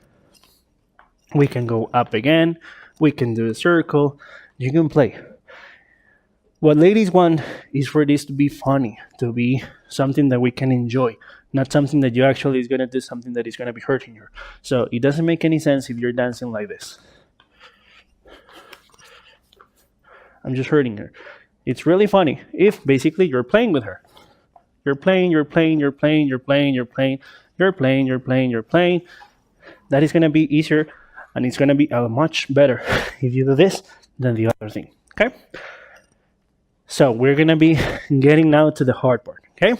We can go up again. We can do a circle. You can play. What ladies want is for this to be funny, to be something that we can enjoy, not something that you actually is going to do something that is going to be hurting you. So it doesn't make any sense if you're dancing like this. I'm just hurting her. It's really funny if basically you're playing with her. You're playing. That is going to be easier and it's going to be much better if you do this than the other thing. Okay? So we're going to be getting now to the hard part. Okay?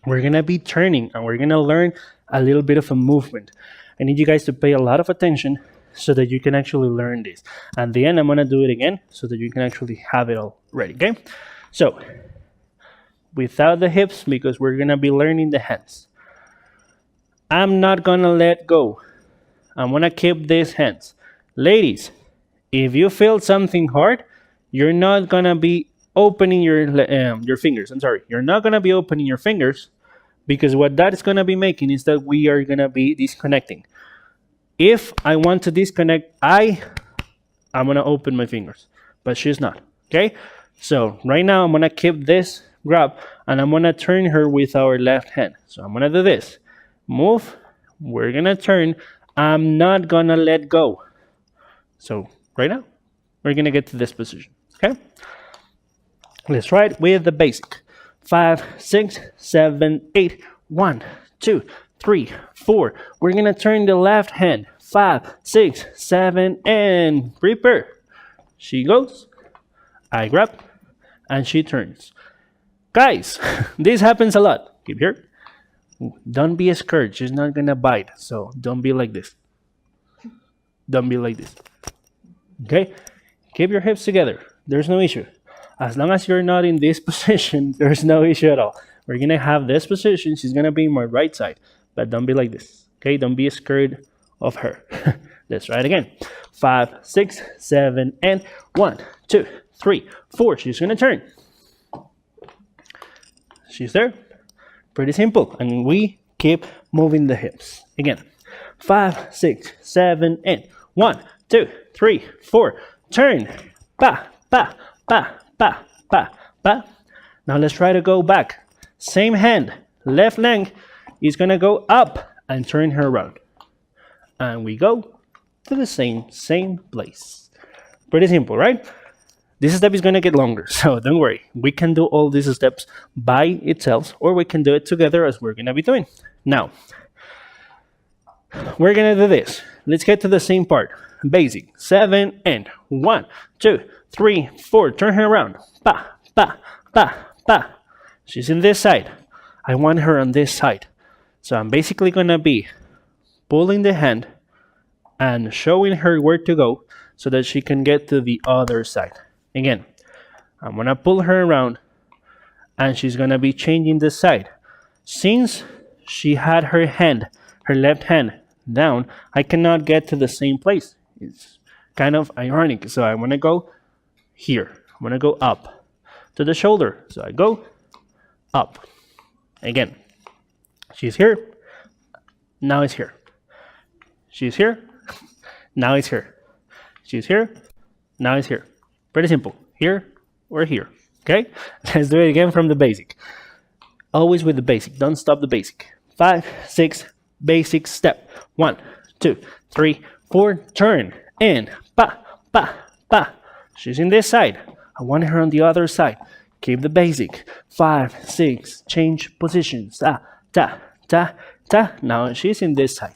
We're going to be turning and we're going to learn a little bit of a movement. I need you guys to pay a lot of attention so that you can actually learn this. At the end, I'm going to do it again so that you can actually have it all ready, okay? So, without the hips, because we're going to be learning the hands. I'm not going to let go. I'm going to keep these hands. Ladies, if you feel something hard, you're not going to be opening your fingers. I'm sorry. You're not going to be opening your fingers because what that is going to be making is that we are going to be disconnecting. If I want to disconnect, I'm going to open my fingers, but she's not, okay? So right now I'm going to keep this grab and I'm going to turn her with our left hand. So I'm going to do this. Move. We're going to turn. I'm not going to let go. So right now, we're going to get to this position, okay? Let's try it with the basic. 5, 6, 7, 8. 1, 2, 3, 4. We're going to turn the left hand. 5, 6, 7, and prepare. She goes. I grab. And she turns. Guys, this happens a lot. Keep here. Don't be scared. She's not going to bite. So don't be like this. Don't be like this. Okay? Keep your hips together. There's no issue. As long as you're not in this position, there's no issue at all. We're going to have this position. She's going to be in my right side. But don't be like this. Okay? Don't be scared of her. Let's try it again. 5, 6, 7, and 1, 2, 3, 4. She's going to turn. She's there. Pretty simple. And we keep moving the hips. Again. 5, 6, 7, and 1, 2, 3, 4. Turn. Pa, pa, pa, pa, pa, pa. Now let's try to go back. Same hand. Left leg is going to go up and turn her around. And we go to the same place. Pretty simple, right? This step is going to get longer, so don't worry. We can do all these steps by itself, or we can do it together as we're going to be doing. Now, we're going to do this. Let's get to the same part. Basic. 7 and 1, 2, 3, 4. Turn her around. Pa, pa, pa, pa. She's in this side. I want her on this side. So I'm basically going to be pulling the hand and showing her where to go so that she can get to the other side. Again, I'm going to pull her around and she's going to be changing the side. Since she had her left hand down, I cannot get to the same place. It's kind of ironic. So I'm going to go here. I'm going to go up to the shoulder. So I go up. Again, she's here. Now it's here. She's here. Now it's here. She's here. Now it's here. Pretty simple. Here or here. Okay? Let's do it again from the basic. Always with the basic. Don't stop the basic. 5, 6, basic step. 1, 2, 3, 4, turn, and pa, pa, pa. She's in this side. I want her on the other side. Keep the basic. 5, 6, change positions. Ta, ta, ta, ta. Now she's in this side.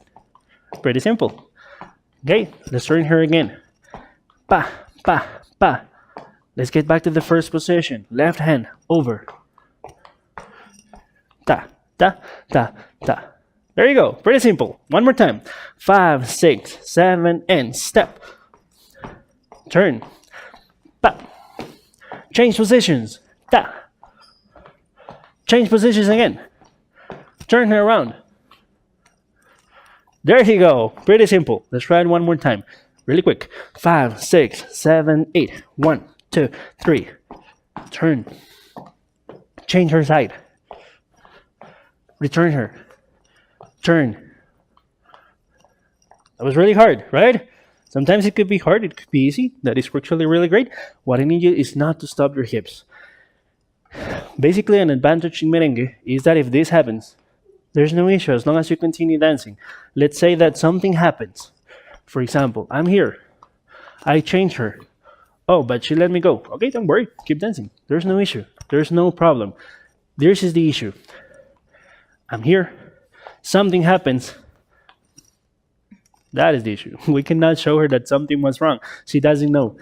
Pretty simple. Okay, let's turn her again. Pa, pa, pa. Let's get back to the first position. Left hand over. Ta, ta, ta, ta. There you go. Pretty simple. One more time. 5, 6, 7, and step. Turn. Pa. Change positions. Ta. Change positions again. Turn her around. There you go. Pretty simple. Let's try it one more time. Really quick. 5, 6, 7, 8. 1, 2, 3. Turn. Change her side. Return her. Turn. That was really hard, right? Sometimes it could be hard, it could be easy. That is actually really great. What I need you is not to stop your hips. Basically, an advantage in merengue is that if this happens, there's no issue as long as you continue dancing. Let's say that something happens. For example, I'm here. I change her. Oh, but she let me go. Okay, don't worry. Keep dancing. There's no issue. There's no problem. This is the issue. I'm here. Something happens. That is the issue. We cannot show her that something was wrong. She doesn't know.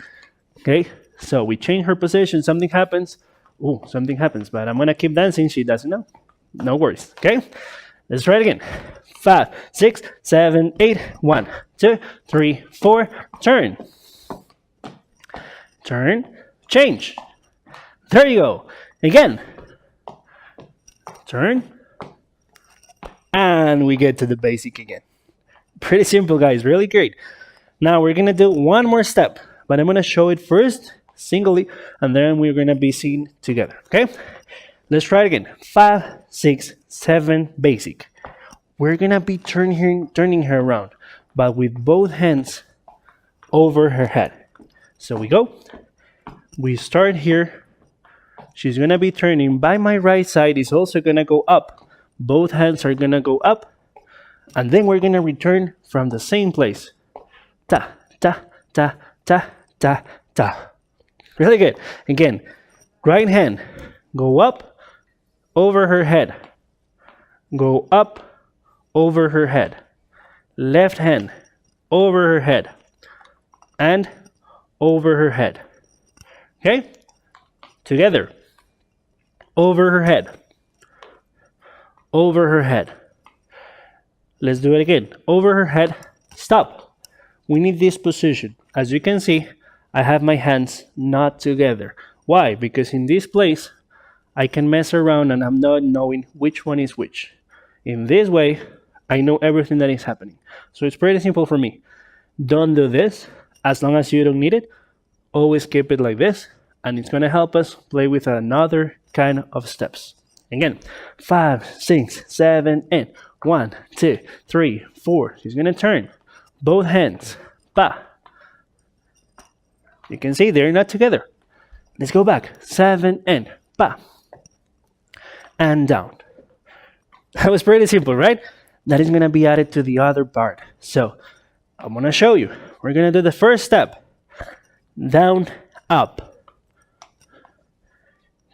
Okay? So we change her position. Something happens. Oh, something happens, but I'm going to keep dancing. She doesn't know. No worries. Okay? Let's try it again. 5, 6, 7, 8. 1, 2, 3, 4. Turn. Turn. Change. There you go. Again. Turn. And we get to the basic again. Pretty simple, guys. Really great. Now we're going to do one more step, but I'm going to show it first singly, and then we're going to be seen together. Okay? Let's try it again. 5, 6, 7, basic. We're going to be turning her around, but with both hands over her head. So we go. We start here. She's going to be turning. By my right side is also going to go up. Both hands are going to go up. And then we're going to return from the same place. Ta, ta, ta, ta, ta, ta. Really good. Again, right hand, go up, over her head. Go up, over her head. Left hand, over her head. And over her head. Okay? Together. Over her head. Over her head. Let's do it again. Over her head. Stop. We need this position. As you can see, I have my hands not together. Why? Because in this place, I can mess around and I'm not knowing which one is which. In this way, I know everything that is happening. So it's pretty simple for me. Don't do this. As long as you don't need it, always keep it like this. And it's going to help us play with another kind of steps. Again, 5, 6, 7, and 1, 2, 3, 4. She's going to turn. Both hands. Pa. You can see they're not together. Let's go back. 7, and pa. And down. That was pretty simple, right? That is going to be added to the other part. So, I'm going to show you. We're going to do the first step. Down, up.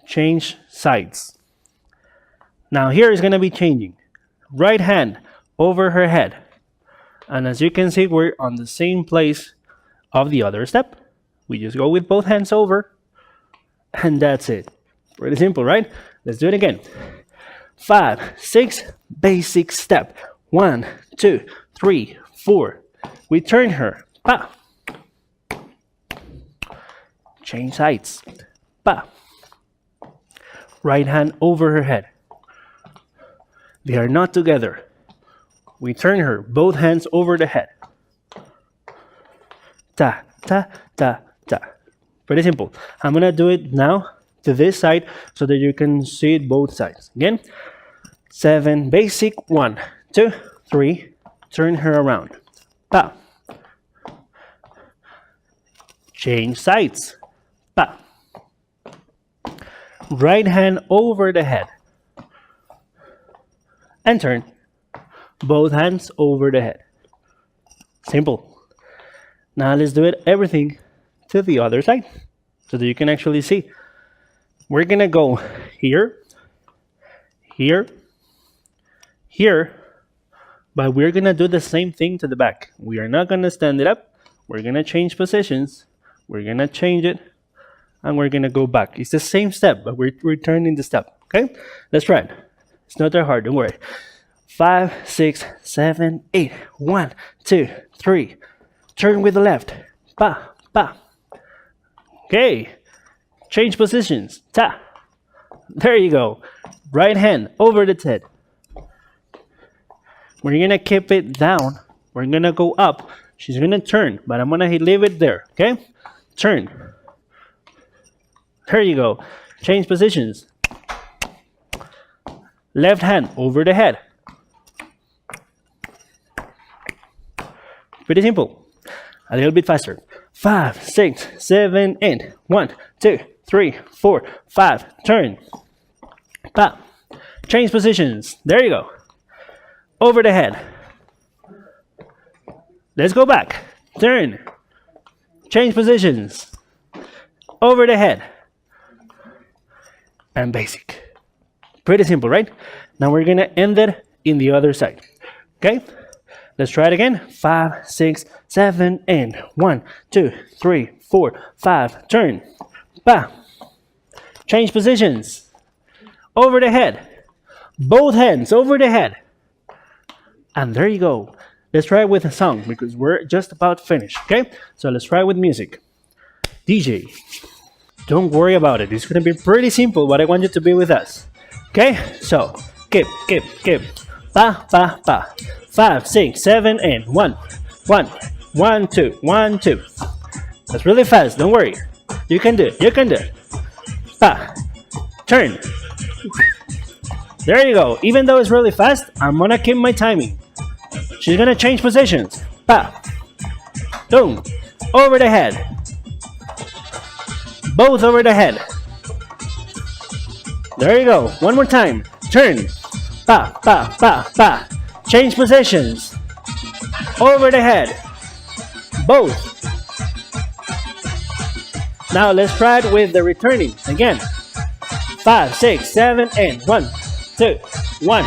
Change sides. Now here is going to be changing. Right hand over her head. And as you can see, we're on the same place of the other step. We just go with both hands over. And that's it. Pretty simple, right? Let's do it again. 5, 6, basic step. 1, 2, 3, 4. We turn her. Pa. Change sides. Pa. Right hand over her head. They are not together. We turn her, both hands over the head. Ta, ta, ta, ta. Pretty simple. I'm going to do it now to this side so that you can see it both sides. Again, 7, basic. 1, 2, 3. Turn her around. Pa. Change sides. Pa. Right hand over the head. And turn. Both hands over the head. Simple. Now let's do it everything to the other side so that you can actually see. We're gonna go here, here, here, but we're gonna do the same thing to the back. We are not gonna stand it up. We're gonna change positions. We're gonna change it, and we're gonna go back. It's the same step, but we're returning the step. Okay, let's try it. It's not that hard. Don't worry. 5, 6, 7, 8. 1, 2, 3. Turn with the left. Pa, pa. Okay. Change positions. Ta. There you go. Right hand over the head. We're gonna keep it down. We're gonna go up. She's gonna turn, but I'm gonna leave it there. Okay? Turn. There you go. Change positions. Left hand over the head. Pretty simple. A little bit faster. 5, 6, 7, 8. 1, 2, 3, 4, 5. Turn. Pa. Change positions. There you go. Over the head. Let's go back. Turn. Change positions. Over the head. And basic. Pretty simple, right? Now we're gonna end it in the other side. Okay? Let's try it again. 5, 6, 7, 8. 1, 2, 3, 4, 5. Turn. Pa. Change positions. Over the head. Both hands over the head. And there you go. Let's try it with a song because we're just about finished. Okay? So let's try it with music. DJ. Don't worry about it. It's gonna be pretty simple, but I want you to be with us. Okay? So keep. Pa, pa, pa. 5, 6, 7, 8. 1, 1, 1, 2, 1, 2. That's really fast. Don't worry. You can do it. You can do it. Pa. Turn. There you go. Even though it's really fast, I'm gonna keep my timing. She's gonna change positions. Pa. Boom. Over the head. Both over the head. There you go. One more time. Turn. Pa, pa, pa, pa. Change positions. Over the head. Both. Now let's try it with the returning. Again. 5, 6, 7, 8. 1, 2, 1.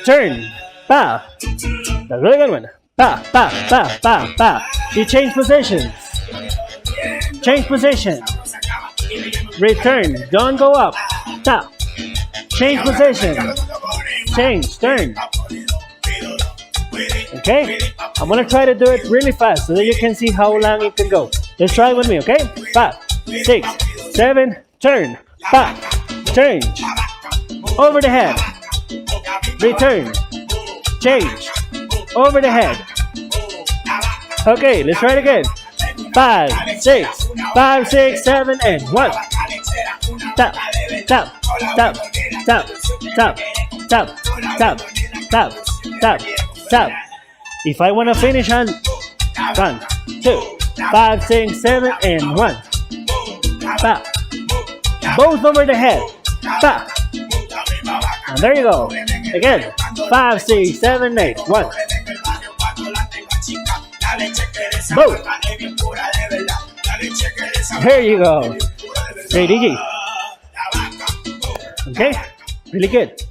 Turn. Pa. That's a really good one. Pa, pa, pa, pa, pa. You change positions. Change position. Return. Don't go up. Tap. Change position. Change. Turn. Okay? I'm gonna try to do it really fast so that you can see how long it can go. Let's try it with me, okay? 5, 6, 7, turn. Pa. Change. Over the head. Return. Change. Over the head. Okay, let's try it again. 5, 6, 5, 6, 7, and 1. Tap, tap, tap, tap, tap, tap, tap, tap, tap, tap. If I want to finish on 1, 2, 5, 6, 7, and 1. Tap. Both over the head. Tap. And there you go. Again. 5, 6, 7, 8. 1. Both. There you go. Hey, DJ. Okay, really good.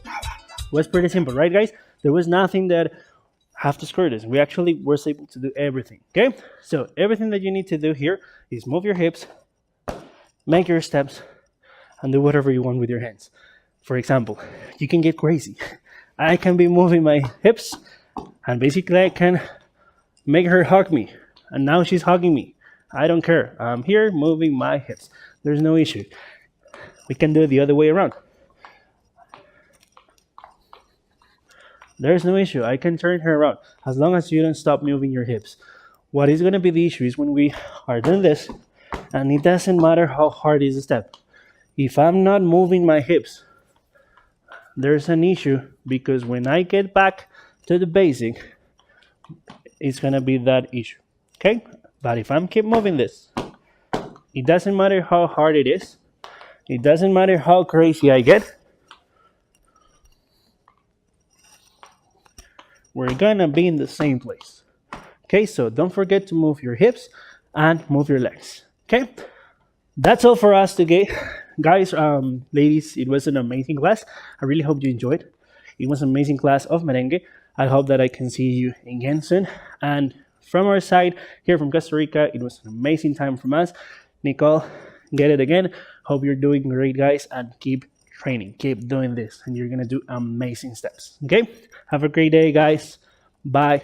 Was pretty simple, right, guys? There was nothing that have to screw this. We actually were able to do everything. Okay, so everything that you need to do here is move your hips, make your steps, and do whatever you want with your hands. For example, you can get crazy. I can be moving my hips, and basically I can make her hug me, and now she's hugging me. I don't care. I'm here moving my hips. There's no issue. We can do it the other way around. There's no issue. I can turn her around as long as you don't stop moving your hips. What is going to be the issue is when we are doing this, and it doesn't matter how hard is the step. If I'm not moving my hips, there's an issue because when I get back to the basic, it's going to be that issue. Okay? But if I'm keep moving this, it doesn't matter how hard it is. It doesn't matter how crazy I get. We're gonna be in the same place. Okay, so don't forget to move your hips and move your legs. Okay, that's all for us today. Guys, ladies, it was an amazing class. I really hope you enjoyed. It was an amazing class of merengue. I hope that I can see you again soon. And from our side here from Costa Rica, it was an amazing time from us. Nicole, get it again. Hope you're doing great, guys, and keep training. Keep doing this, and you're gonna do amazing steps. Okay? Have a great day, guys. Bye.